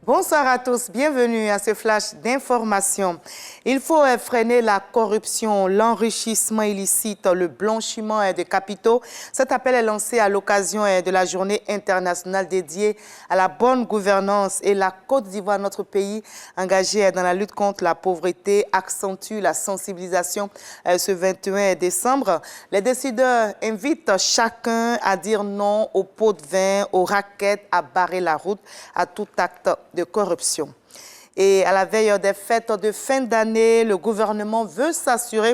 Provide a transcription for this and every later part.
Bonsoir à tous, bienvenue à ce flash d'information. Il faut freiner la corruption, l'enrichissement illicite, le blanchiment de capitaux. Cet appel est lancé à l'occasion de la journée internationale dédiée à la bonne gouvernance et la Côte d'Ivoire, notre pays engagé dans la lutte contre la pauvreté, accentue la sensibilisation ce 21 décembre. Les décideurs invitent chacun à dire non aux pots de vin, aux raquettes, à barrer la route, à tout acte de corruption. Et à la veille des fêtes de fin d'année, le gouvernement veut s'assurer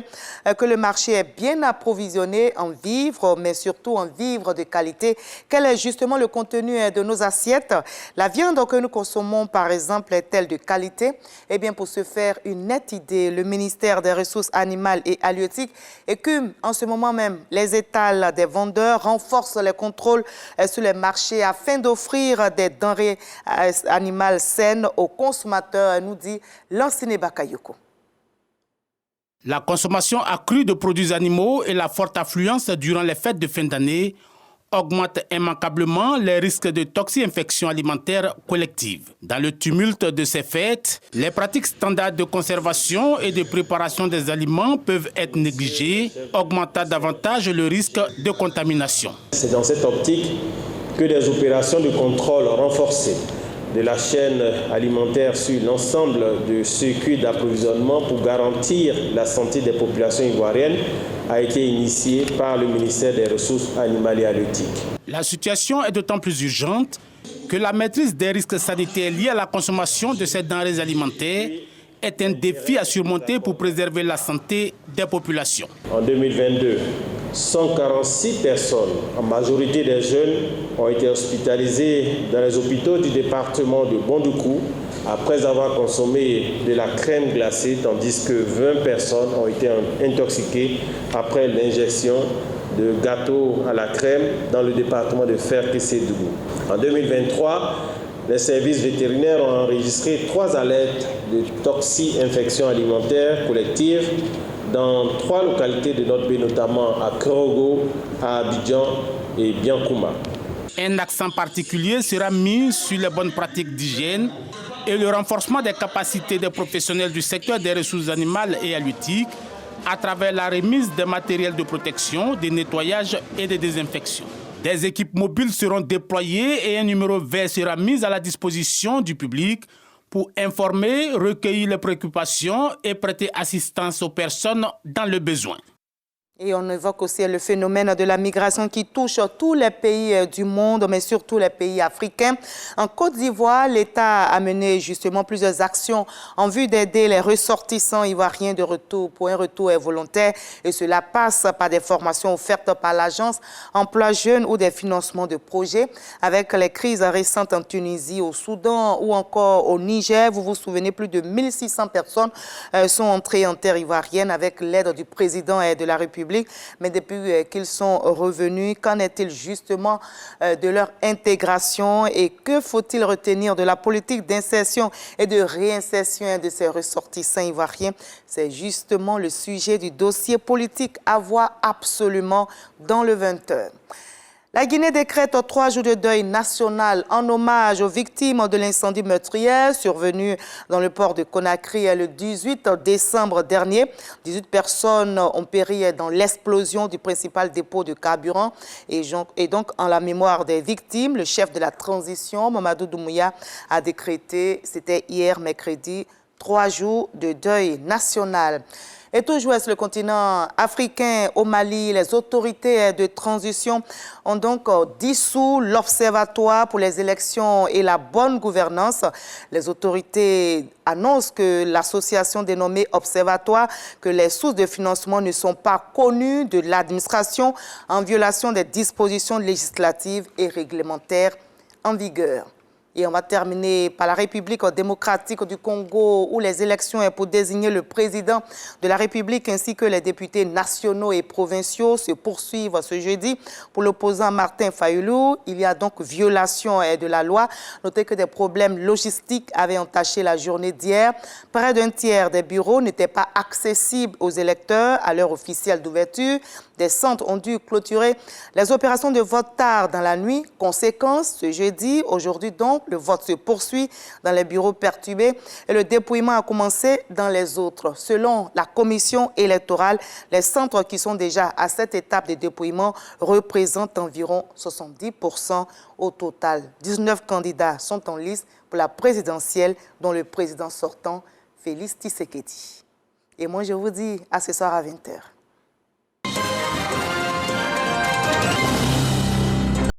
que le marché est bien approvisionné en vivres, mais surtout en vivres de qualité. Quel est justement le contenu de nos assiettes? La viande que nous consommons, par exemple, est-elle de qualité? Eh bien, pour se faire une nette idée, le ministère des Ressources animales et halieutiques écume en ce moment même les étals des vendeurs, renforce les contrôles sur les marchés afin d'offrir des denrées animales saines aux consommateurs, nous dit Lansine Bakayoko. La consommation accrue de produits animaux et la forte affluence durant les fêtes de fin d'année augmentent immanquablement les risques de toxi-infection alimentaire collective. Dans le tumulte de ces fêtes, les pratiques standards de conservation et de préparation des aliments peuvent être négligées, augmentant davantage le risque de contamination. C'est dans cette optique que des opérations de contrôle renforcées de la chaîne alimentaire sur l'ensemble du circuit d'approvisionnement pour garantir la santé des populations ivoiriennes a été initiée par le ministère des Ressources animales et halieutiques. La situation est d'autant plus urgente que la maîtrise des risques sanitaires liés à la consommation de ces denrées alimentaires est un défi à surmonter pour préserver la santé des populations. En 2022, 146 personnes, en majorité des jeunes, ont été hospitalisées dans les hôpitaux du département de Bondoukou après avoir consommé de la crème glacée, tandis que 20 personnes ont été intoxiquées après l'injection de gâteaux à la crème dans le département de Ferkissé-Dougou. En 2023, les services vétérinaires ont enregistré 3 alertes de toxi-infection alimentaire collective dans 3 localités de notre pays, notamment à Krogo, à Abidjan et Biankouma. Un accent particulier sera mis sur les bonnes pratiques d'hygiène et le renforcement des capacités des professionnels du secteur des ressources animales et halieutiques à travers la remise des matériels de protection, de nettoyage et de désinfection. Des équipes mobiles seront déployées et un numéro vert sera mis à la disposition du public pour informer, recueillir les préoccupations et prêter assistance aux personnes dans le besoin. Et on évoque aussi le phénomène de la migration qui touche tous les pays du monde, mais surtout les pays africains. En Côte d'Ivoire, l'État a mené justement plusieurs actions en vue d'aider les ressortissants ivoiriens de retour pour un retour volontaire. Et cela passe par des formations offertes par l'agence Emploi Jeunes ou des financements de projets. Avec les crises récentes en Tunisie, au Soudan ou encore au Niger, vous vous souvenez, plus de 1600 personnes sont entrées en terre ivoirienne avec l'aide du président de la République. Mais depuis qu'ils sont revenus, qu'en est-il justement de leur intégration et que faut-il retenir de la politique d'insertion et de réinsertion de ces ressortissants ivoiriens? C'est justement le sujet du dossier politique à voir absolument dans le 20h. La Guinée décrète 3 jours de deuil national en hommage aux victimes de l'incendie meurtrier survenu dans le port de Conakry le 18 décembre dernier. 18 personnes ont péri dans l'explosion du principal dépôt de carburant. Et donc, en la mémoire des victimes, le chef de la transition, Mamadou Doumbouya, a décrété, c'était hier mercredi, 3 jours de deuil national. Et toujours sur le continent africain, au Mali, les autorités de transition ont donc dissous l'Observatoire pour les élections et la bonne gouvernance. Les autorités annoncent que l'association dénommée Observatoire, que les sources de financement ne sont pas connues de l'administration en violation des dispositions législatives et réglementaires en vigueur. Et on va terminer par la République démocratique du Congo où les élections pour désigner le président de la République ainsi que les députés nationaux et provinciaux se poursuivent ce jeudi. Pour l'opposant Martin Fayulu, il y a donc violation de la loi. Notez que des problèmes logistiques avaient entaché la journée d'hier. Près d'un tiers des bureaux n'étaient pas accessibles aux électeurs à l'heure officielle d'ouverture. Des centres ont dû clôturer les opérations de vote tard dans la nuit. Conséquence, ce jeudi, aujourd'hui donc, Le vote se poursuit dans les bureaux perturbés et le dépouillement a commencé dans les autres. Selon la commission électorale, les centres qui sont déjà à cette étape de dépouillement représentent environ 70% au total. 19 candidats sont en lice pour la présidentielle, dont le président sortant, Félix Tshisekedi. Et moi, je vous dis à ce soir à 20h.